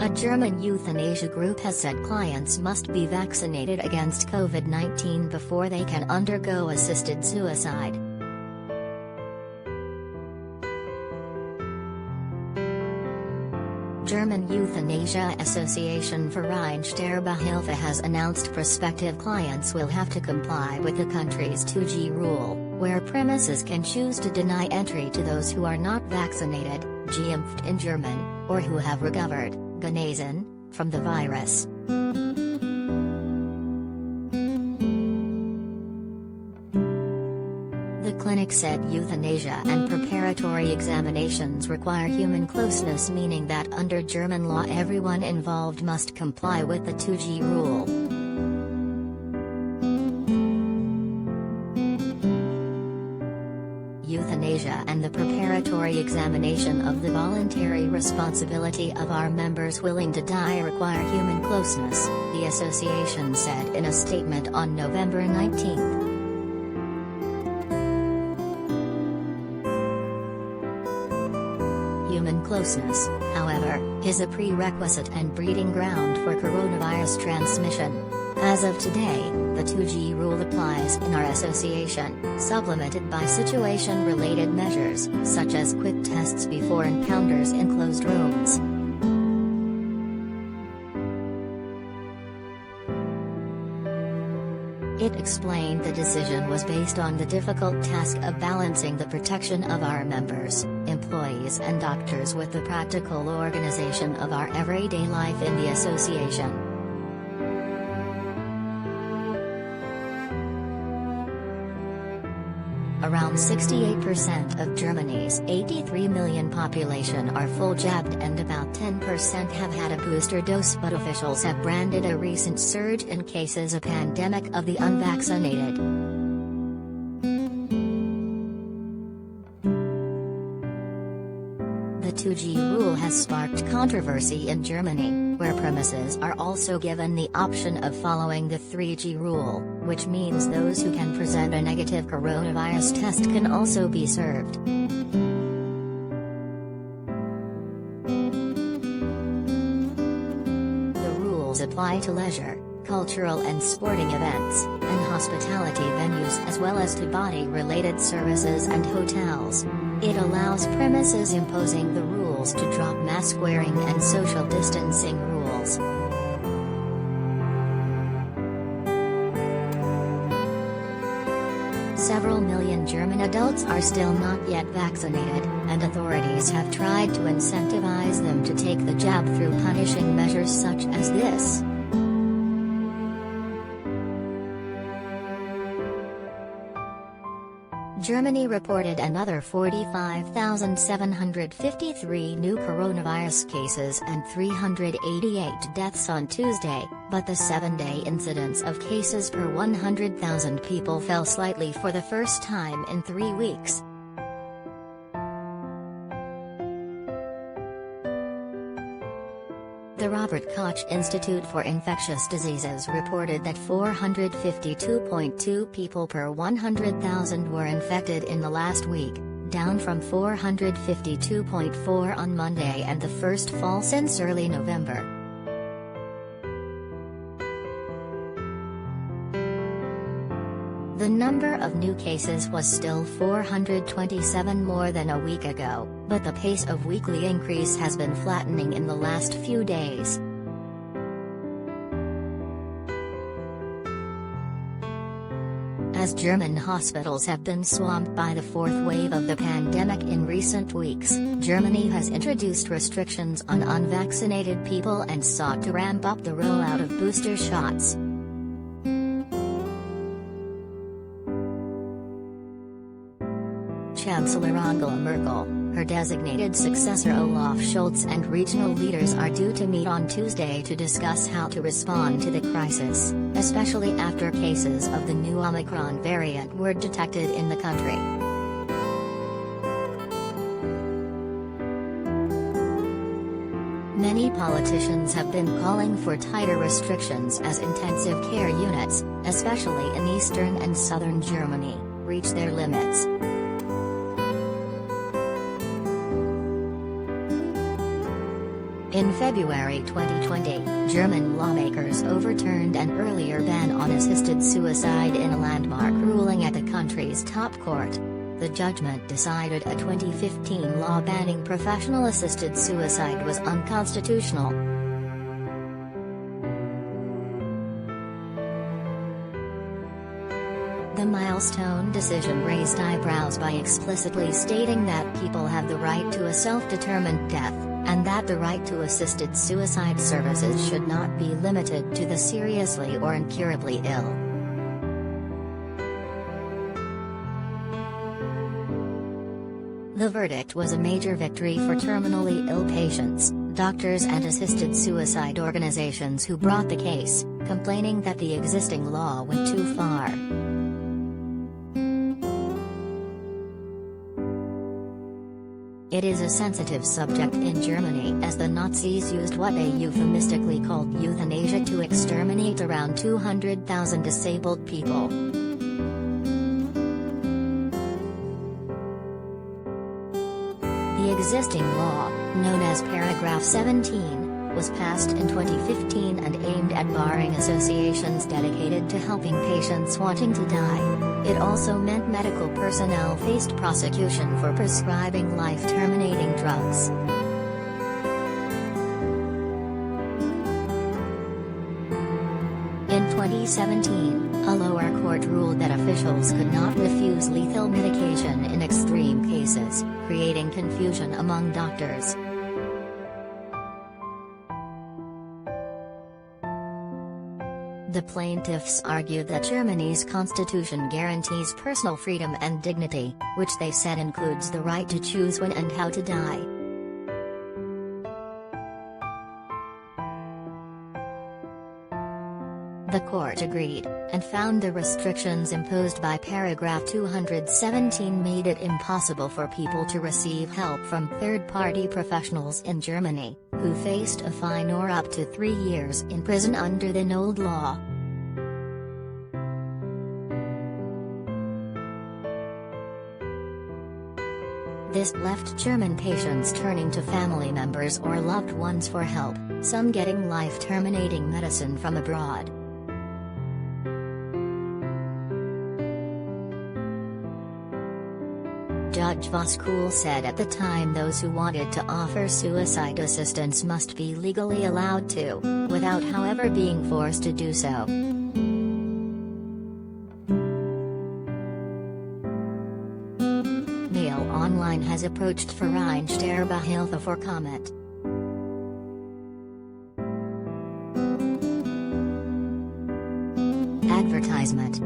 A German euthanasia group has said clients must be vaccinated against COVID-19 before they can undergo assisted suicide. German Euthanasia Association Verein Sterbehilfe has announced prospective clients will have to comply with the country's 2G rule, where premises can choose to deny entry to those who are not vaccinated, geimpft in German, or who have recovered, genesen, from the virus. The clinic said euthanasia and preparatory examinations require human closeness, meaning that under German law everyone involved must comply with the 2G rule. Euthanasia and the preparatory examination of the voluntary responsibility of our members willing to die require human closeness, the association said in a statement on November 19. Human closeness, however, is a prerequisite and breeding ground for coronavirus transmission. As of today, the 2G rule applies in our association, supplemented by situation-related measures, such as quick tests before encounters in closed rooms. It explained the decision was based on the difficult task of balancing the protection of our members, employees and doctors with the practical organization of our everyday life in the association. Around 68% of Germany's 83 million population are full jabbed and about 10% have had a booster dose, but officials have branded a recent surge in cases a pandemic of the unvaccinated. The 2G rule has sparked controversy in Germany, where premises are also given the option of following the 3G rule, which means those who can present a negative coronavirus test can also be served. The rules apply to leisure, cultural and sporting events, and hospitality venues, as well as to body-related services and hotels. It allows premises imposing the rules to drop mask wearing and social distancing rules. Several million German adults are still not yet vaccinated, and authorities have tried to incentivize them to take the jab through punishing measures such as this. Germany reported another 45,753 new coronavirus cases and 388 deaths on Tuesday, but the 7-day incidence of cases per 100,000 people fell slightly for the first time in 3 weeks. The Robert Koch Institute for Infectious Diseases reported that 452.2 people per 100,000 were infected in the last week, down from 452.4 on Monday and the first fall since early November. The number of new cases was still 427 more than a week ago, but the pace of weekly increase has been flattening in the last few days. As German hospitals have been swamped by the fourth wave of the pandemic in recent weeks, Germany has introduced restrictions on unvaccinated people and sought to ramp up the rollout of booster shots. Chancellor Angela Merkel, her designated successor Olaf Scholz and regional leaders are due to meet on Tuesday to discuss how to respond to the crisis, especially after cases of the new Omicron variant were detected in the country. Many politicians have been calling for tighter restrictions as intensive care units, especially in eastern and southern Germany, reach their limits. In February 2020, German lawmakers overturned an earlier ban on assisted suicide in a landmark ruling at the country's top court. The judgment decided a 2015 law banning professional assisted suicide was unconstitutional. The milestone decision raised eyebrows by explicitly stating that people have the right to a self-determined death, and that the right to assisted suicide services should not be limited to the seriously or incurably ill. The verdict was a major victory for terminally ill patients, doctors and assisted suicide organizations who brought the case, complaining that the existing law went too far. It is a sensitive subject in Germany, as the Nazis used what they euphemistically called euthanasia to exterminate around 200,000 disabled people. The existing law, known as Paragraph 17, was passed in 2015 and aimed at barring associations dedicated to helping patients wanting to die. It also meant medical personnel faced prosecution for prescribing life-terminating drugs. In 2017, a lower court ruled that officials could not refuse lethal medication in extreme cases, creating confusion among doctors. The plaintiffs argued that Germany's constitution guarantees personal freedom and dignity, which they said includes the right to choose when and how to die. The court agreed, and found the restrictions imposed by Paragraph 217 made it impossible for people to receive help from third-party professionals in Germany, who faced a fine or up to 3 years in prison under the old law. This left German patients turning to family members or loved ones for help, some getting life-terminating medicine from abroad. Judge Voskuhl said at the time those who wanted to offer suicide assistance must be legally allowed to, without however being forced to do so. Mail Online has approached Verein Sterbehilfe for comment. Advertisement.